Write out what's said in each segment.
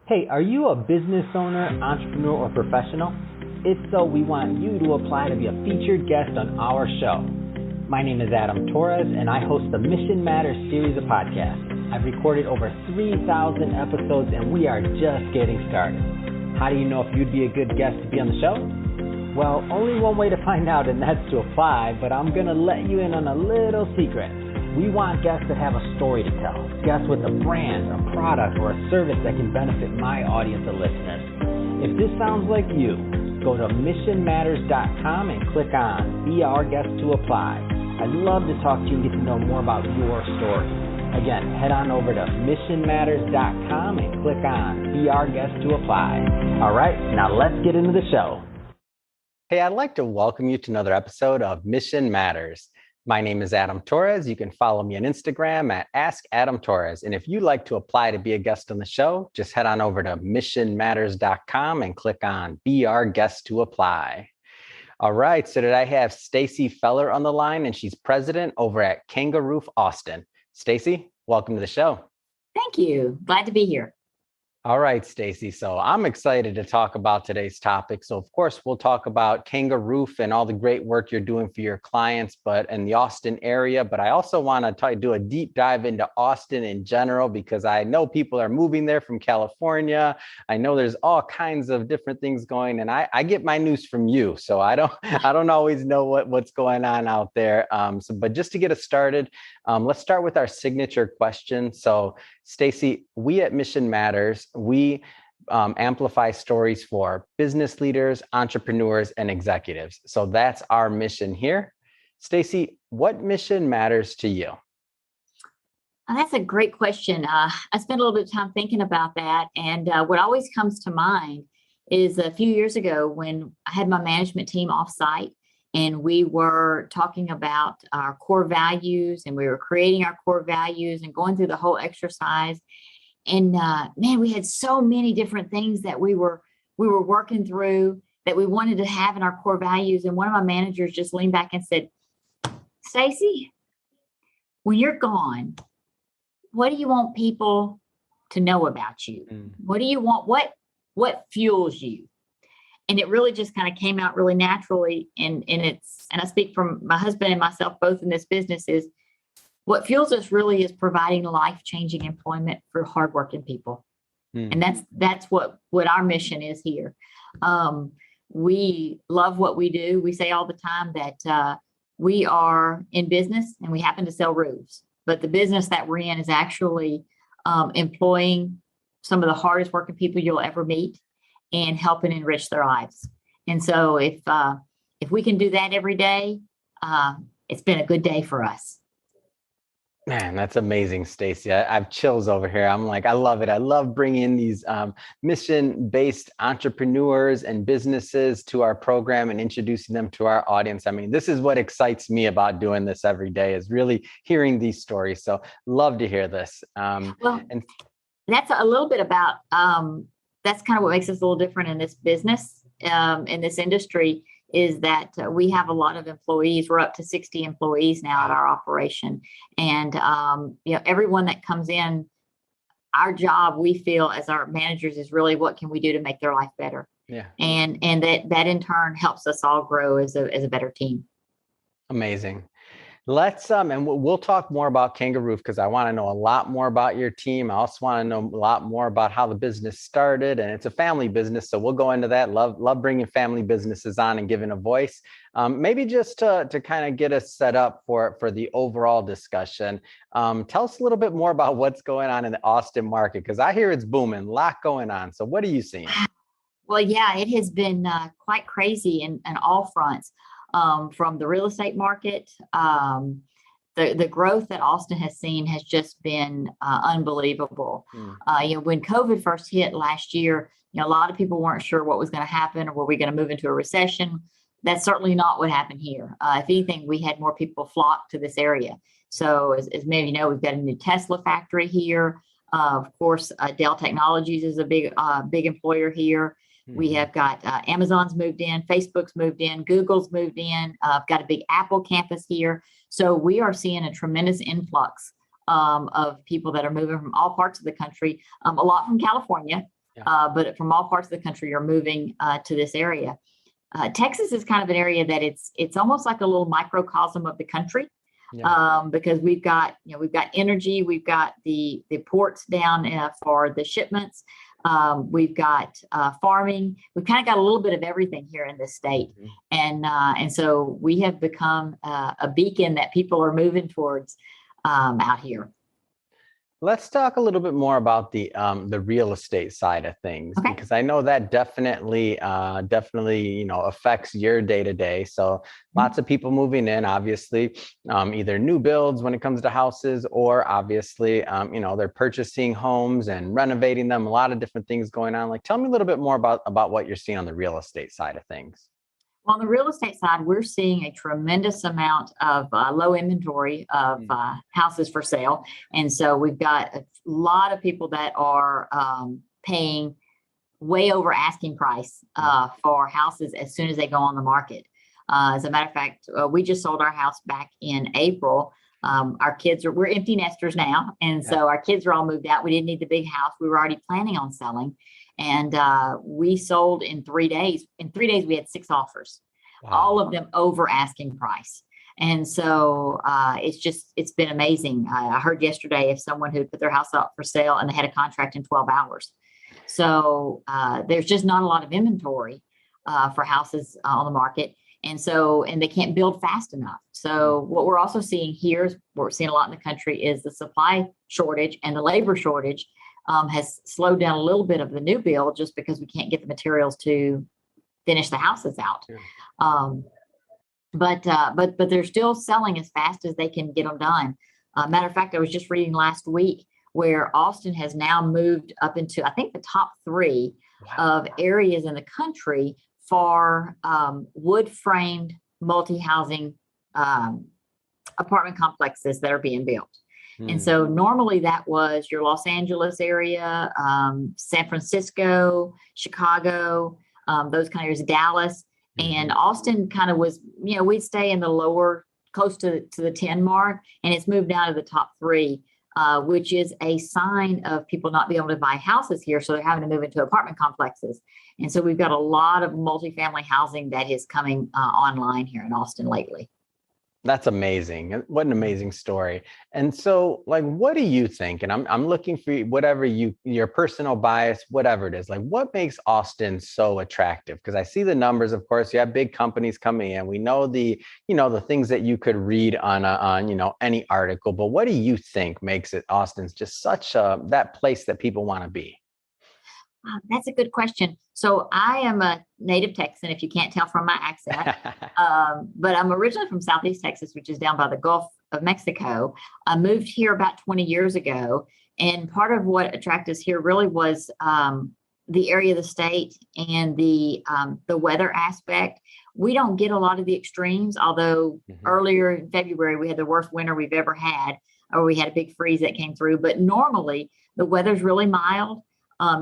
Hey, are you a business owner, entrepreneur, or professional? If so, we want you to apply to be a featured guest on our show. My name is Adam Torres, and I host the Mission Matters series of podcasts. I've recorded over 3,000 episodes, and we are just getting started. How do you know if you'd be a good guest to be on the show? Well, only one way to find out, and that's to apply, but I'm going to let you in on a little secret. We want guests that have a story to tell, guests with a brand, a product, or a service that can benefit my audience of listeners. If this sounds like you, go to missionmatters.com and click on Be Our Guest to apply. I'd love to talk to you and get to know more about your story. Again, head on over to missionmatters.com and click on Be Our Guest to apply. All right, now let's get into the show. Hey, I'd like to welcome you to another episode of Mission Matters. My name is Adam Torres. You can follow me on Instagram at AskAdamTorres. And if you'd like to apply to be a guest on the show, just head on over to missionmatters.com and click on Be Our Guest to apply. All right, so today I have Stacie Feller on the line, and she's president over at KangaRoof Austin. Stacie, welcome to the show. Thank you. Glad to be here. All right, Stacie. So I'm excited to talk about today's topic. So of course, we'll talk about KangaRoof and all the great work you're doing for your clients, but in the Austin area. But I also want to do a deep dive into Austin in general, because I know people are moving there from California. I know there's all kinds of different things going, and I get my news from you. So I don't always know what's going on out there. But just to get us started, let's start with our signature question. So Stacie, we at Mission Matters, we amplify stories for business leaders, entrepreneurs, and executives. So that's our mission here. Stacie, what mission matters to you? That's a great question. I spent a little bit of time thinking about that. And what always comes to mind is a few years ago when I had my management team offsite, and we were talking about our core values, and we were creating our core values and going through the whole exercise. And man, we had so many different things that we were working through that we wanted to have in our core values. And one of my managers just leaned back and said, "Stacie, when you're gone, what do you want people to know about you? What do you want? What fuels you?" And it really just kind of came out really naturally. And I speak from my husband and myself, both in this business, is what fuels us really is providing life-changing employment for hardworking people. And that's what our mission is here. We love what we do. We say all the time that we are in business and we happen to sell roofs, but the business that we're in is actually employing some of the hardest working people you'll ever meet and helping enrich their lives. And so if we can do that every day, it's been a good day for us. Man, that's amazing, Stacie. I have chills over here. I'm like, I love it. I love bringing these mission-based entrepreneurs and businesses to our program and introducing them to our audience. I mean, this is what excites me about doing this every day, is really hearing these stories. So love to hear this. And that's a little bit about, that's kind of what makes us a little different in this business, in this industry, is that we have a lot of employees. We're up to 60 employees now at our operation. And, everyone that comes in, our job, we feel as our managers, is really what can we do to make their life better? Yeah. And that in turn helps us all grow as a better team. Amazing. Let's and we'll talk more about KangaRoof, because I want to know a lot more about your team. I also want to know a lot more about how the business started, and it's a family business, so we'll go into that. Love bringing family businesses on and giving a voice. Maybe just to kind of get us set up for the overall discussion. Tell us a little bit more about what's going on in the Austin market, because I hear it's booming, a lot going on. So what are you seeing? Well, yeah, it has been quite crazy in all fronts. From the real estate market, the growth that Austin has seen has just been unbelievable. When COVID first hit last year, a lot of people weren't sure what was going to happen, or were we going to move into a recession? That's certainly not what happened here. If anything, we had more people flock to this area. So as many of you know, we've got a new Tesla factory here. Of course, Dell Technologies is a big employer here. We have got Amazon's moved in, Facebook's moved in, Google's moved in. I've got a big Apple campus here. So we are seeing a tremendous influx of people that are moving from all parts of the country, a lot from California. but from all parts of the country are moving to this area. Texas is kind of an area that it's almost like a little microcosm of the country. Because we've got energy, we've got the ports down for the shipments, we've got farming. We've kind of got a little bit of everything here in this state, and so we have become a beacon that people are moving towards out here. Let's talk a little bit more about the real estate side of things, because I know that definitely affects your day to day. So lots of people moving in, obviously, either new builds when it comes to houses, or obviously, they're purchasing homes and renovating them. A lot of different things going on. Like, tell me a little bit more about what you're seeing on the real estate side of things. On the real estate side, we're seeing a tremendous amount of low inventory of houses for sale. And so we've got a lot of people that are paying way over asking price for houses as soon as they go on the market. As a matter of fact, we just sold our house back in April. We're empty nesters now. And so our kids are all moved out. We didn't need the big house. We were already planning on selling. And we sold in 3 days. In 3 days, we had 6 offers, all of them over asking price. And so it's been amazing. I heard yesterday of someone who put their house up for sale and they had a contract in 12 hours. So there's just not a lot of inventory for houses on the market. And they can't build fast enough. So what we're also seeing here, what we're seeing a lot in the country, is the supply shortage and the labor shortage has slowed down a little bit of the new build, just because we can't get the materials to finish the houses out. But they're still selling as fast as they can get them done. Matter of fact, I was just reading last week where Austin has now moved up into, I think, the top 3 of areas in the country for wood framed multi-housing apartment complexes that are being built. And so normally that was your Los Angeles area, San Francisco, Chicago, those kind of areas, Dallas, and Austin kind of was, we'd stay in the lower, close to the 10 mark, and it's moved down to the top 3, which is a sign of people not being able to buy houses here. So they're having to move into apartment complexes. And so we've got a lot of multifamily housing that is coming online here in Austin lately. That's amazing. What an amazing story. And so, like, what do you think? And I'm looking for whatever your personal bias, whatever it is, like, what makes Austin so attractive? Because I see the numbers, of course, you have big companies coming in. We know the things that you could read on any article, but what do you think makes it Austin's just such that place that people want to be? That's a good question. So I am a native Texan, if you can't tell from my accent, but I'm originally from Southeast Texas, which is down by the Gulf of Mexico. I moved here about 20 years ago. And part of what attracted us here really was the area of the state and the weather aspect. We don't get a lot of the extremes, although earlier in February, we had the worst winter we've ever had, or we had a big freeze that came through. But normally the weather's really mild.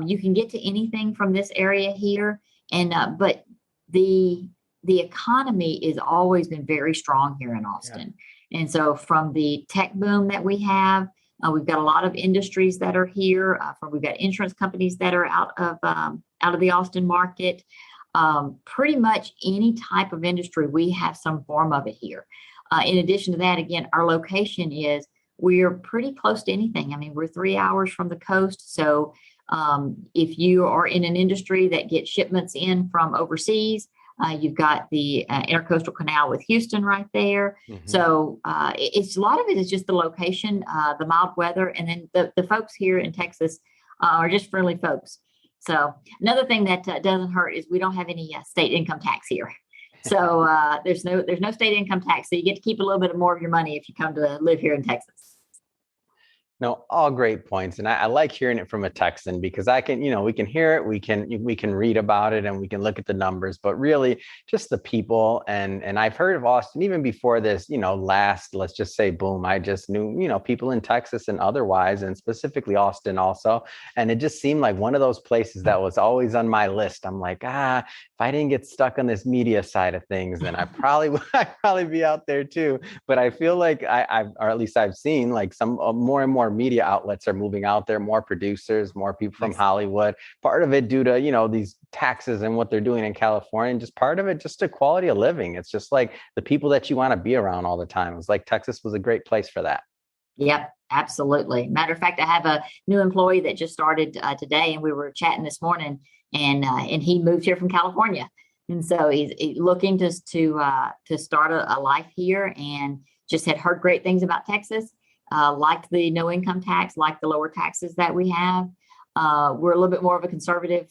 You can get to anything from this area here, but the economy has always been very strong here in Austin. And so from the tech boom that we have, we've got a lot of industries that are here. We've got insurance companies that are out of the Austin market. Pretty much any type of industry, we have some form of it here. In addition to that, again, our location is, we're pretty close to anything. I mean, we're 3 hours from the coast. So if you are in an industry that gets shipments in from overseas, you've got the Intercoastal Canal with Houston right there. So it's a lot of it is just the location, the mild weather, and then the folks here in Texas are just friendly folks. So another thing that doesn't hurt is we don't have any state income tax here. So there's no state income tax. So you get to keep a little bit more of your money if you come to live here in Texas. No, all great points. And I like hearing it from a Texan, because we can hear it, we can read about it, and we can look at the numbers, but really just the people. And I've heard of Austin even before this, let's just say boom. I just knew, people in Texas and otherwise, and specifically Austin also. And it just seemed like one of those places that was always on my list. I'm like, if I didn't get stuck on this media side of things, then I'd probably be out there too. But I feel like or at least I've seen like some more and more media outlets are moving out there, more producers, more people from Hollywood. Part of it due to, these taxes and what they're doing in California, and just part of it just the quality of living. It's just like the people that you want to be around all the time. It's like Texas was a great place for that. Yep, absolutely. Matter of fact, I have a new employee that just started today, and we were chatting this morning, and he moved here from California, and so he's looking to start a life here, and just had heard great things about Texas. Liked the no income tax, liked the lower taxes that we have. We're a little bit more of a conservative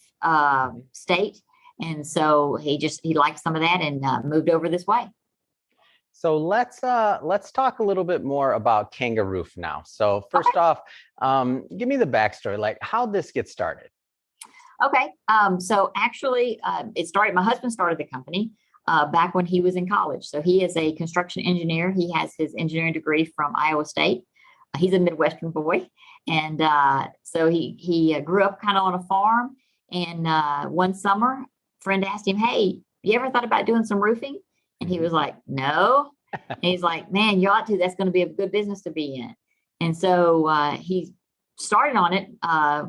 state, and so he liked some of that and moved over this way. So let's talk a little bit more about KangaRoof now. So first off, give me the backstory, like how'd this get started? Okay. So actually, my husband started the company back when he was in college. So he is a construction engineer. He has his engineering degree from Iowa State. He's a Midwestern boy. And so he grew up kind of on a farm. And one summer, a friend asked him, "Hey, you ever thought about doing some roofing?" And he was like, "No." And he's like, "Man, you ought to. That's going to be a good business to be in." And so he started on it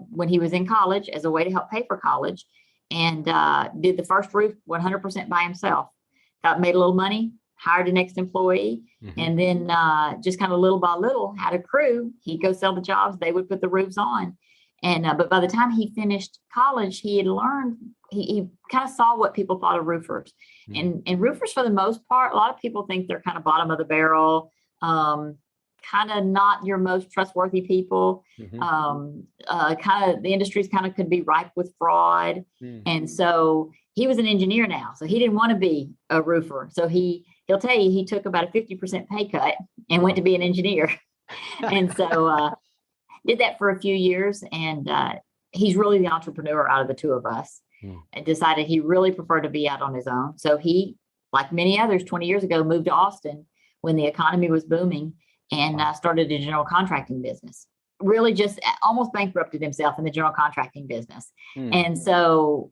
when he was in college as a way to help pay for college, and did the first roof 100% by himself. Made a little money, hired the next employee, and then just kind of little by little had a crew. He'd go sell the jobs. They would put the roofs on. And but by the time he finished college, he had learned, he kind of saw what people thought of roofers. And roofers, for the most part, a lot of people think they're kind of bottom of the barrel, kind of not your most trustworthy people. Kind of the industries kind of could be ripe with fraud. And so he was an engineer now, so he didn't want to be a roofer. So he'll tell you he took about a 50% pay cut and went to be an engineer. And so did that for a few years, and he's really the entrepreneur out of the two of us. And decided he really preferred to be out on his own. So he, like many others 20 years ago, moved to Austin when the economy was booming, and started a general contracting business. Really just almost bankrupted himself in the general contracting business. And so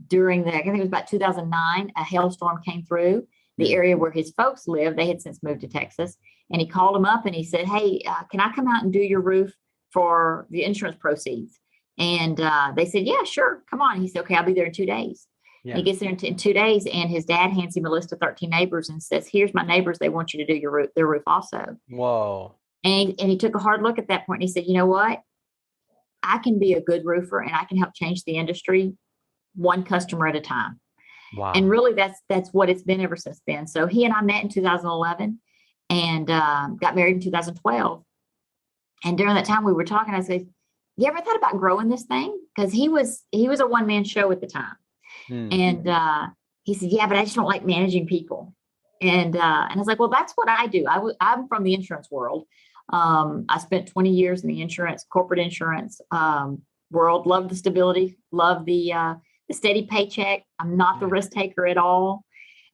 during I think it was about 2009, a hailstorm came through the area where his folks live. They had since moved to Texas. And he called him up and he said, "Hey, can I come out and do your roof for the insurance proceeds?" And they said, "Yeah, sure. Come on." He said, "Okay, I'll be there in 2 days." Yeah. He gets there in 2 days, and his dad hands him a list of 13 neighbors and says, "Here's my neighbors. They want you to do their roof also." Whoa. And he took a hard look at that point. And he said, "You know what? I can be a good roofer, and I can help change the industry one customer at a time." Wow. And really that's what it's been ever since then. So he and I met in 2011 and got married in 2012. And during that time we were talking, I said, "You ever thought about growing this thing?" Because he was a one-man show at the time. And he said, "Yeah, but I just don't like managing people." And I was like, "Well, that's what I do. I'm from the insurance world. I spent 20 years in the corporate insurance world. Love the stability, love the steady paycheck. I'm not the risk taker at all."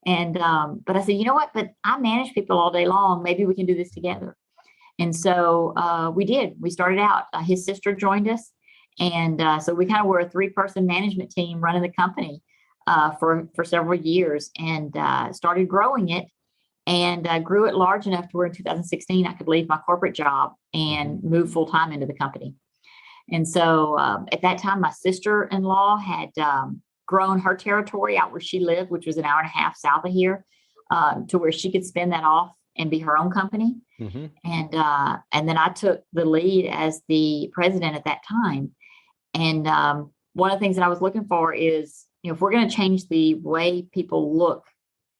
And but I said, "You know what? But I manage people all day long. Maybe we can do this together." And so we did. We started out. His sister joined us, and so we kind of were a 3-person management team running the company for several years, and started growing it, and grew it large enough to where in 2016 I could leave my corporate job and move full time into the company. And so at that time, my sister-in-law had grown her territory out where she lived, which was an hour and a half south of here, to where she could spin that off and be her own company. And then I took the lead as the president at that time. And one of the things that I was looking for is, if we're going to change the way people look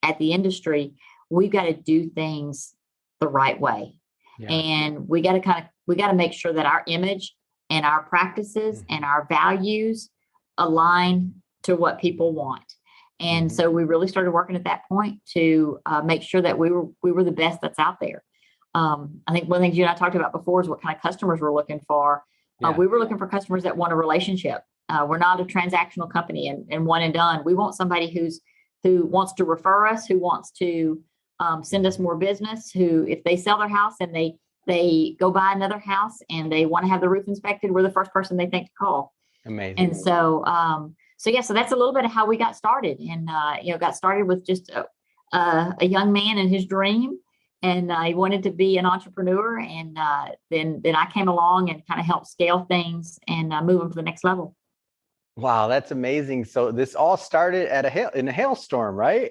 at the industry, we've got to do things the right way. Yeah. And we got to make sure that our image and our practices and our values align to what people want. And so we really started working at that point to make sure that we were the best that's out there. I think one of the things you and I talked about before is what kind of customers we're looking for. We were looking for customers that want a relationship. We're not a transactional company and one and done. We want somebody who wants to refer us, who wants to send us more business, who, if they sell their house and they go buy another house and they want to have the roof inspected, we're the first person they think to call. Amazing. And so, so that's a little bit of how we got started, and got started with just a young man and his dream, and he wanted to be an entrepreneur. And then I came along and kind of helped scale things and move them to the next level. Wow, that's amazing. So this all started at in a hailstorm, right?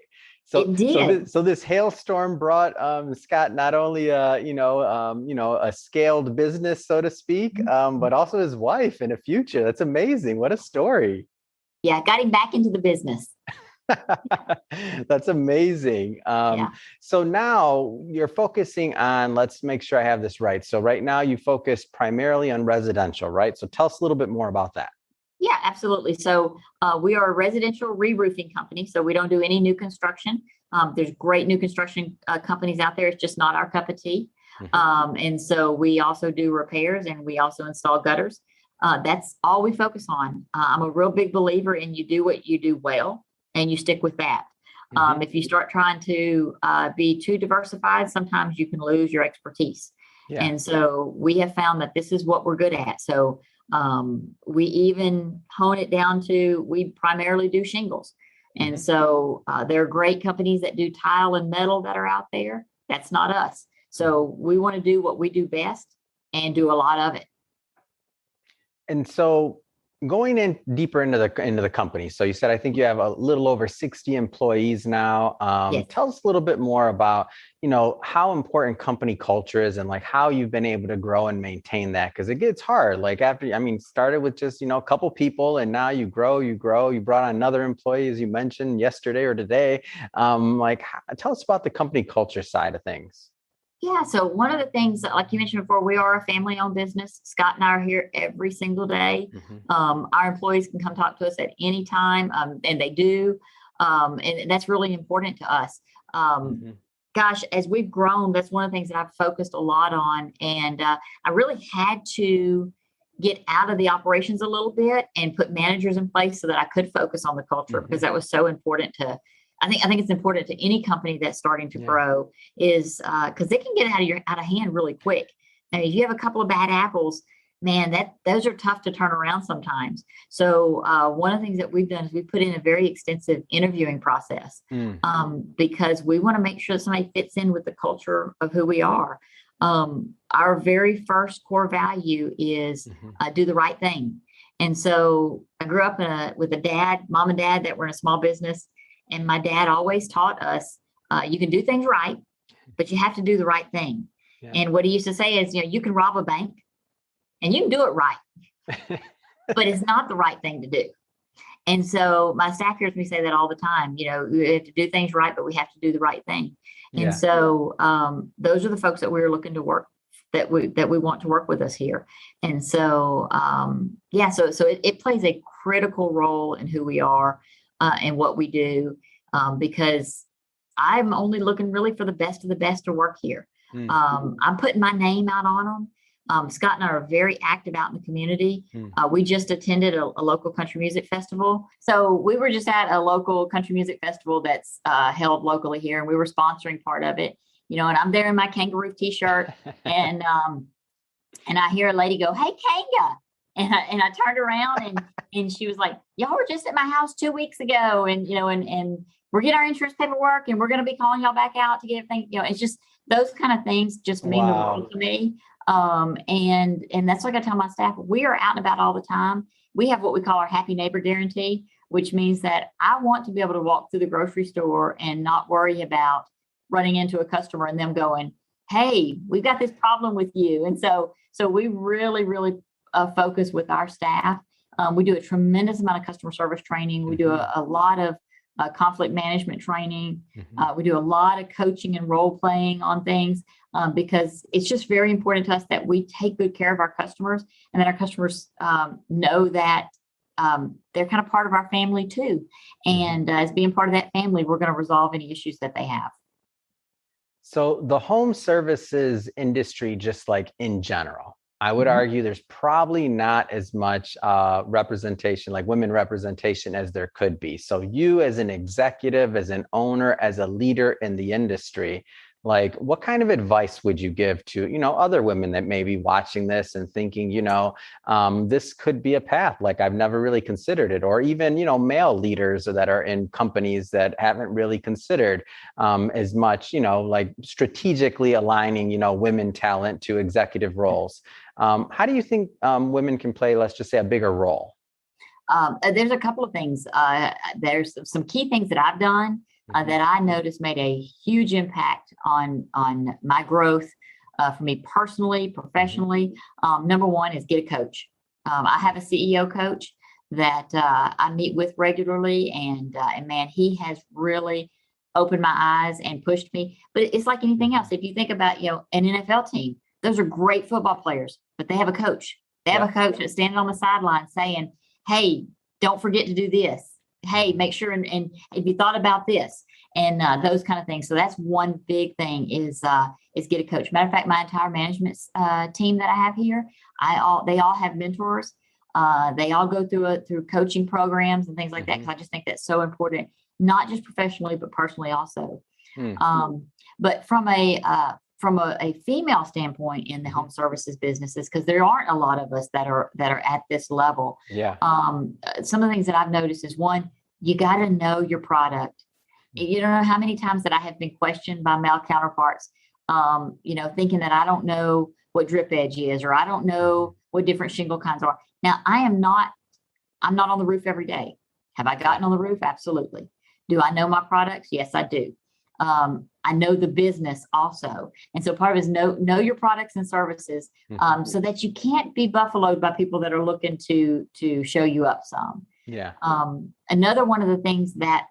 It did. So this hailstorm brought Scott not only a scaled business, so to speak, but also his wife and a future. That's amazing. What a story. Yeah, got him back into the business. That's amazing. Yeah. So now you're focusing on, let's make sure I have this right. So right now you focus primarily on residential, right? So tell us a little bit more about that. Yeah, absolutely. So we are a residential re-roofing company. So we don't do any new construction. There's great new construction companies out there. It's just not our cup of tea. And so we also do repairs and we also install gutters. That's all we focus on. I'm a real big believer in you do what you do well and you stick with that. If you start trying to be too diversified, sometimes you can lose your expertise. Yeah. And so we have found that this is what we're good at. So we even hone it down to, we primarily do shingles. And so there are great companies that do tile and metal that are out there. That's not us. So we want to do what we do best and do a lot of it. And so going in deeper into the company. So you said, I think you have a little over 60 employees now. Yes. Tell us a little bit more about, how important company culture is and like how you've been able to grow and maintain that. Cause it gets hard. Like started with just, a couple people and now you grow, you brought on another employee, as you mentioned yesterday or today. Tell us about the company culture side of things. Yeah. So one of the things, like you mentioned before, we are a family-owned business. Scott and I are here every single day. Our employees can come talk to us at any time, and they do. And that's really important to us. Gosh, as we've grown, that's one of the things that I've focused a lot on. And I really had to get out of the operations a little bit and put managers in place so that I could focus on the culture because that was so important to I think it's important to any company that's starting to grow is because they can get out of hand really quick. And if you have a couple of bad apples, man, those are tough to turn around sometimes. So one of the things that we've done is we put in a very extensive interviewing process because we want to make sure that somebody fits in with the culture of who we are. Our very first core value is do the right thing. And so I grew up with a mom and dad that were in a small business. And my dad always taught us, you can do things right, but you have to do the right thing. Yeah. And what he used to say is, you can rob a bank and you can do it right, but it's not the right thing to do. And so my staff hears me say that all the time, we have to do things right, but we have to do the right thing. And so those are the folks that we're looking to work, that we want to work with us here. And so, so it plays a critical role in who we are. And what we do, because I'm only looking really for the best of the best to work here. I'm putting my name out on them. Scott and I are very active out in the community. We just attended a local country music festival. So we were just at a local country music festival that's held locally here, and we were sponsoring part of it. And I'm there in my KangaRoof t-shirt, and I hear a lady go, "Hey, Kanga." And I turned around and she was like, "Y'all were just at my house 2 weeks ago. And, and we're getting our insurance paperwork and we're going to be calling y'all back out to get everything." It's just those kind of things just mean the world to me. And that's like I tell my staff, we are out and about all the time. We have what we call our happy neighbor guarantee, which means that I want to be able to walk through the grocery store and not worry about running into a customer and them going, "Hey, we've got this problem with you." And so we really, really focus with our staff. We do a tremendous amount of customer service training. We do a lot of conflict management training. We do a lot of coaching and role playing on things because it's just very important to us that we take good care of our customers and that our customers know that they're kind of part of our family too. And as being part of that family, we're going to resolve any issues that they have. So the home services industry, just like in general, I would argue there's probably not as much representation, like women representation, as there could be. So you as an executive, as an owner, as a leader in the industry, like what kind of advice would you give to, other women that may be watching this and thinking, this could be a path, like I've never really considered it, or even, male leaders that are in companies that haven't really considered as much, like strategically aligning, women talent to executive roles. How do you think women can play, let's just say, a bigger role? There's a couple of things. There's some key things that I've done that I noticed made a huge impact on my growth for me personally, professionally. Number one is get a coach. I have a CEO coach that I meet with regularly, and man, he has really opened my eyes and pushed me. But it's like anything else. If you think about an NFL team, those are great football players, but they have a coach. They have a coach that's standing on the sideline saying, hey, don't forget to do this. Hey, make sure and if you thought about this and those kind of things. So that's one big thing is get a coach. Matter of fact, my entire management team that I have here, they all have mentors. They all go through coaching programs and things like that, because I just think that's so important, not just professionally but personally also. But from a female standpoint in the home services businesses, because there aren't a lot of us that are at this level. Some of the things that I've noticed is, one, you got to know your product. You don't know how many times that I have been questioned by male counterparts, thinking that I don't know what drip edge is, or I don't know what different shingle kinds are. Now, I'm not on the roof every day. Have I gotten on the roof? Absolutely. Do I know my products? Yes, I do. I know the business also. And so part of it is know your products and services, so that you can't be buffaloed by people that are looking to show you up some. Another one of the things that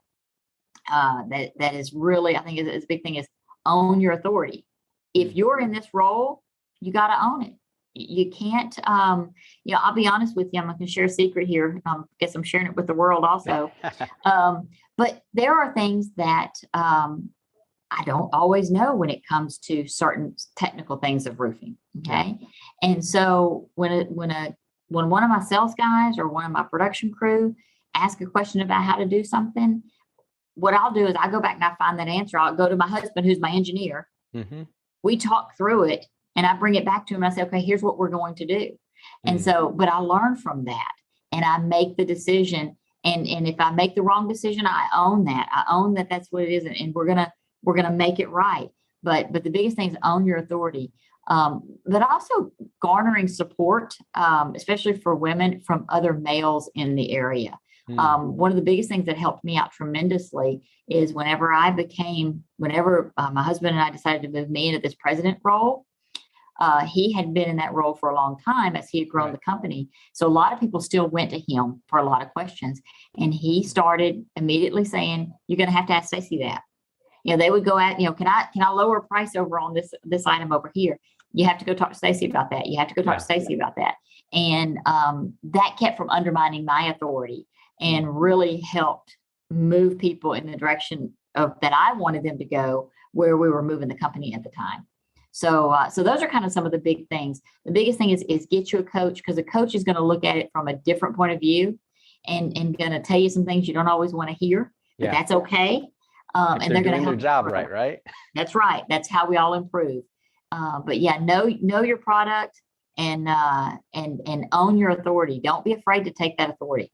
is really, I think is a big thing, is own your authority. If you're in this role, you got to own it. You can't, I'll be honest with you. I'm not going to share a secret here. I guess I'm sharing it with the world also. But there are things that I don't always know when it comes to certain technical things of roofing. Okay. And so when one of my sales guys or one of my production crew ask a question about how to do something, what I'll do is I go back and I find that answer. I'll go to my husband, who's my engineer. We talk through it and I bring it back to him and I say, okay, here's what we're going to do. And so, but I learn from that and I make the decision. And if I make the wrong decision, I own that. I own that that's what it is. And we're going to make it right. But the biggest thing is own your authority. But also garnering support, especially for women, from other males in the area. One of the biggest things that helped me out tremendously is whenever my husband and I decided to move me into this president role, he had been in that role for a long time as he had grown the company. So a lot of people still went to him for a lot of questions. And he started immediately saying, you're going to have to ask Stacie that. They would go at, can I lower price over on this item over here? You have to go talk to Stacie about that. You have to go talk to Stacie about that. And that kept from undermining my authority and really helped move people in the direction of that I wanted them to go, where we were moving the company at the time. So those are kind of some of the big things. The biggest thing is get you a coach, because a coach is going to look at it from a different point of view and going to tell you some things you don't always want to hear, but that's okay. And they're going to help their job right? That's right. That's how we all improve. But know your product and own your authority. Don't be afraid to take that authority.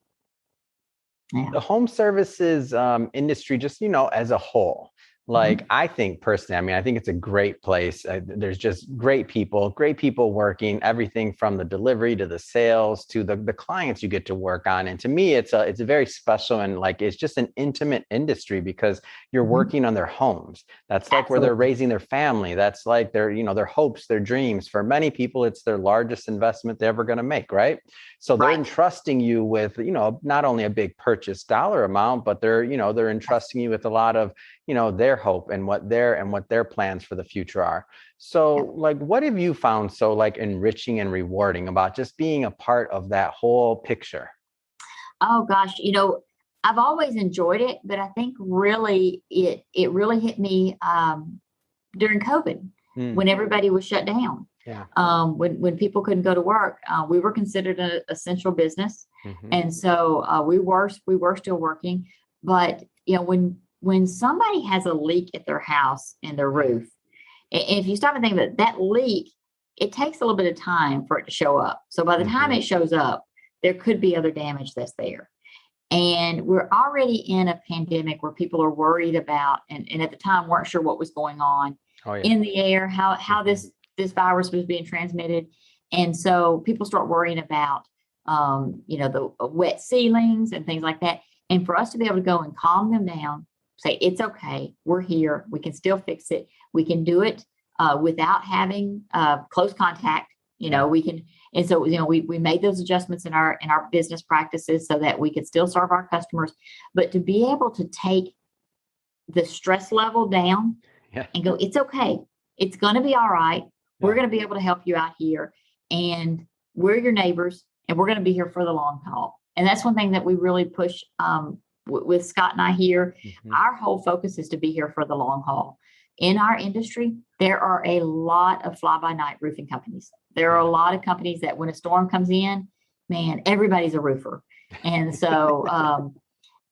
The home services industry, just, as a whole, like, I think personally, I think it's a great place. There's just great people working, everything from the delivery to the sales to the clients you get to work on. And to me, it's a very special, and like, it's just an intimate industry because you're working on their homes. That's like where they're raising their family. That's like their hopes, their dreams. For many people, it's their largest investment they're ever going to make. Right. So they're entrusting you with, not only a big purchase dollar amount, but they're entrusting you with a lot of, their hope and what their plans for the future are. So like, what have you found so like enriching and rewarding about just being a part of that whole picture? Oh gosh, I've always enjoyed it, but I think really it really hit me during COVID when everybody was shut down. When people couldn't go to work, we were considered an essential business. And so we were still working, but when somebody has a leak at their house and their roof, And if you stop and think about it, that leak, it takes a little bit of time for it to show up. So by the time it shows up, there could be other damage that's there. And we're already in a pandemic where people are worried about, and at the time weren't sure what was going on in the air, how this virus was being transmitted. And so people start worrying about, the wet ceilings and things like that. And for us to be able to go and calm them down, say, it's okay, we're here, we can still fix it. We can do it without having close contact. We can, and so we made those adjustments in our business practices so that we could still serve our customers, but to be able to take the stress level down and go, it's okay, it's going to be all right. We're going to be able to help you out here, and we're your neighbors, and we're going to be here for the long haul. And that's one thing that we really push with Scott and I here. Our whole focus is to be here for the long haul. In our industry, there are a lot of fly-by-night roofing companies. There are a lot of companies that when a storm comes in, man, everybody's a roofer. And so,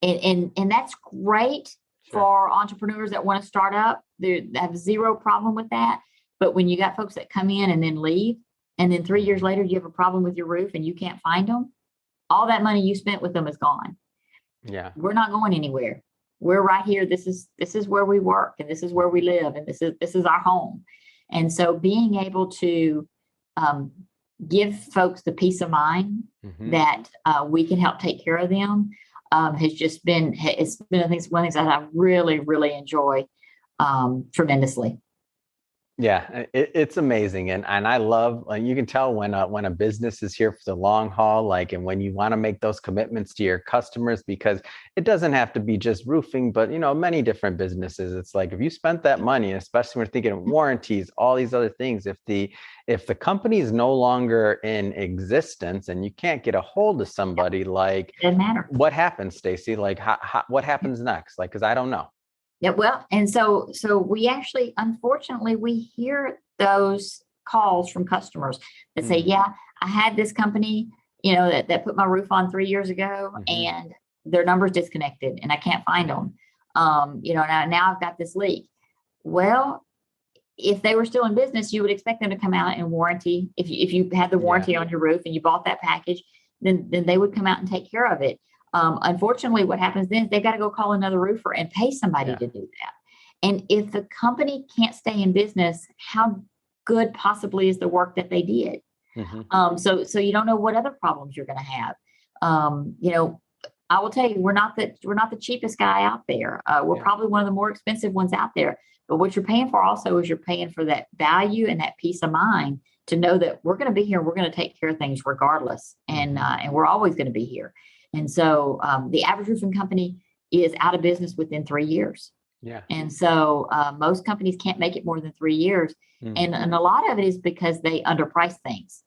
and that's great for entrepreneurs that want to start up. They have zero problem with that. But when you got folks that come in and then leave, and then 3 years later, you have a problem with your roof and you can't find them, all that money you spent with them is gone. Yeah. We're not going anywhere. We're right here. This is where we work, and this is where we live, and this is our home. And so being able to give folks the peace of mind that we can help take care of them has just been, it's been one of the things that I really, really enjoy tremendously. Yeah, it's amazing. And I love, you can tell when a business is here for the long haul, and when you want to make those commitments to your customers, because it doesn't have to be just roofing, but, many different businesses. It's like, if you spent that money, especially when we're thinking of warranties, all these other things, if the company is no longer in existence and you can't get a hold of somebody, doesn't matter. What happens, Stacie? What happens next? Because I don't know. Yeah, well, and so we actually, unfortunately, we hear those calls from customers that say, yeah, I had this company, that put my roof on 3 years ago, and their number's disconnected and I can't find them. Now I've got this leak. Well, if they were still in business, you would expect them to come out and warranty. If you had the warranty on your roof and you bought that package, then they would come out and take care of it. Unfortunately, what happens then is they've got to go call another roofer and pay somebody to do that. And if the company can't stay in business, how good possibly is the work that they did? So you don't know what other problems you're going to have. I will tell you, we're not the cheapest guy out there. We're probably one of the more expensive ones out there. But what you're paying for also is you're paying for that value and that peace of mind to know that we're going to be here. We're going to take care of things regardless, and we're always going to be here. And so the average roofing company is out of business within 3 years. Yeah. And so most companies can't make it more than 3 years. And a lot of it is because they underprice things.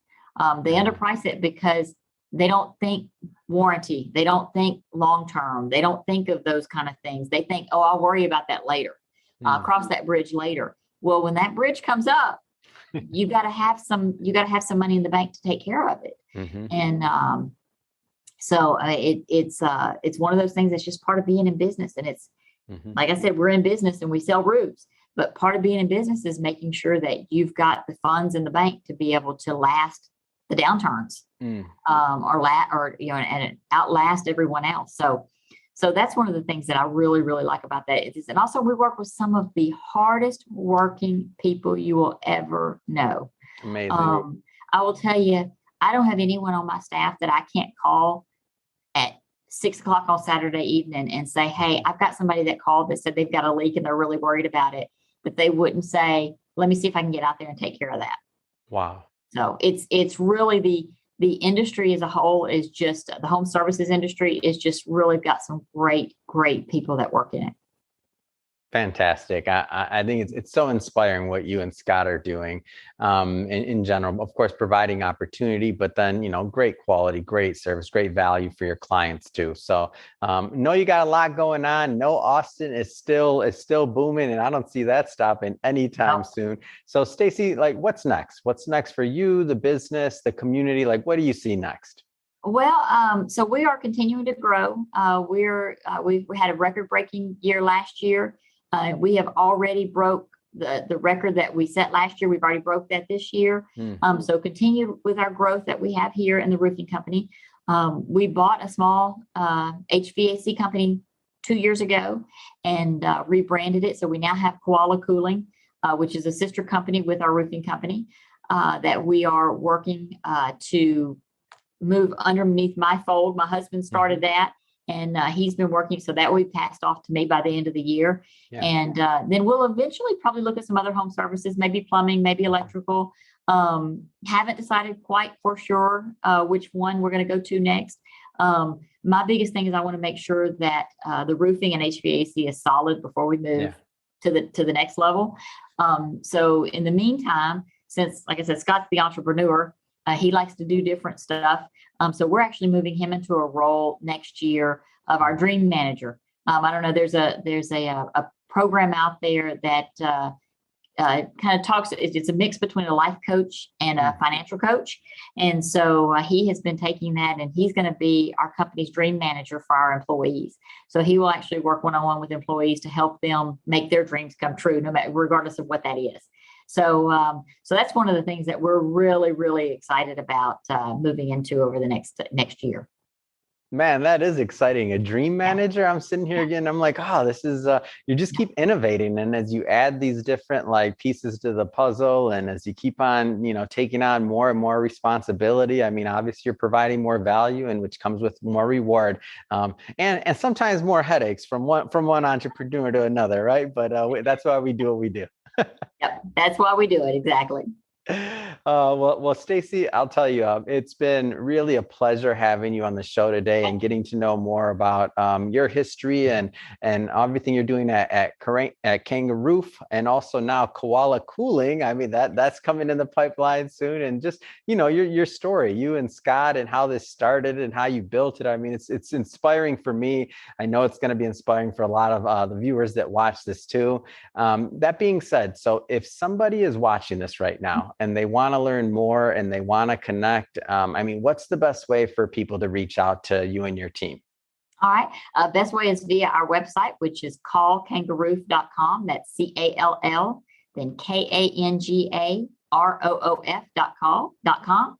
They underprice it because they don't think warranty. They don't think long-term. They don't think of those kind of things. They think, oh, I'll worry about that later. Cross that bridge later. Well, when that bridge comes up, you got to have some money in the bank to take care of it. And so it's one of those things that's just part of being in business. And it's, like I said, we're in business and we sell roofs, but part of being in business is making sure that you've got the funds in the bank to be able to last the downturns, and outlast everyone else. So that's one of the things that I really, really like about that. And also we work with some of the hardest working people you will ever know. Amazing. I will tell you, I don't have anyone on my staff that I can't call at 6:00 on Saturday evening and say, hey, I've got somebody that called that said they've got a leak and they're really worried about it, but they wouldn't say, let me see if I can get out there and take care of that. Wow. So it's really the industry as a whole is just, the home services industry is just really got some great, great people that work in it. Fantastic. I think it's so inspiring what you and Scott are doing in general, of course, providing opportunity, but then, great quality, great service, great value for your clients too. So know you got a lot going on. No, Austin is still booming, and I don't see that stopping anytime soon. So Stacie, what's next? What's next for you, the business, the community? What do you see next? Well, so we are continuing to grow. We had a record-breaking year last year. We have already broke the record that we set last year. We've already broke that this year. So continue with our growth that we have here in the roofing company. We bought a small HVAC company 2 years ago and rebranded it. So we now have Koala Cooling, which is a sister company with our roofing company that we are working to move underneath my fold. My husband started that, and he's been working, so that will be passed off to me by the end of the year. Yeah. And then we'll eventually probably look at some other home services, maybe plumbing, maybe electrical. Haven't decided quite for sure which one we're going to go to next. My biggest thing is I want to make sure that the roofing and HVAC is solid before we move to the next level. So in the meantime, since, like I said, Scott's the entrepreneur, he likes to do different stuff. So we're actually moving him into a role next year of our dream manager. I don't know, there's a program out there that kind of talks, it's a mix between a life coach and a financial coach. And so he has been taking that, and he's going to be our company's dream manager for our employees. So he will actually work one-on-one with employees to help them make their dreams come true, no matter, regardless of what that is. So that's one of the things that we're really, really excited about moving into over the next year. Man, that is exciting. A dream manager. I'm sitting here again. I'm like, oh, this is, you just keep innovating. And as you add these different like pieces to the puzzle, and as you keep on, taking on more and more responsibility, I mean, obviously you're providing more value, and which comes with more reward, and sometimes more headaches from one entrepreneur to another, right? But that's why we do what we do. Yep, that's why we do it. Exactly. Well, Stacie, I'll tell you, it's been really a pleasure having you on the show today and getting to know more about your history and everything you're doing at KangaRoof, and also now Koala Cooling. I mean, that's coming in the pipeline soon, and just your story, you and Scott, and how this started and how you built it. I mean, it's inspiring for me. I know it's going to be inspiring for a lot of the viewers that watch this too. That being said, so if somebody is watching this right now and they want to learn more and they want to connect, I mean, what's the best way for people to reach out to you and your team? All right. Best way is via our website, which is callkangaroof.com. That's CALL, then KANGAROOF.com.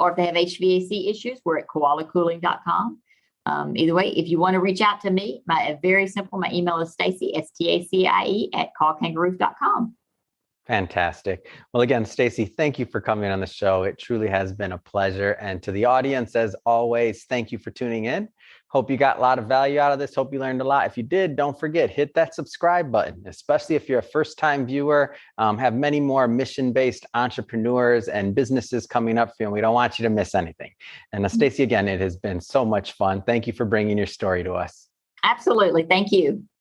Or if they have HVAC issues, we're at koalacooling.com. Either way, if you want to reach out to me, very simple. My email is Stacie, STACIE, at callkangaroof.com. Fantastic. Well, again, Stacie, thank you for coming on the show. It truly has been a pleasure. And to the audience, as always, thank you for tuning in. Hope you got a lot of value out of this. Hope you learned a lot. If you did, don't forget, hit that subscribe button, especially if you're a first-time viewer. Have many more mission-based entrepreneurs and businesses coming up for you, and we don't want you to miss anything. And Stacie, again, it has been so much fun. Thank you for bringing your story to us. Absolutely. Thank you.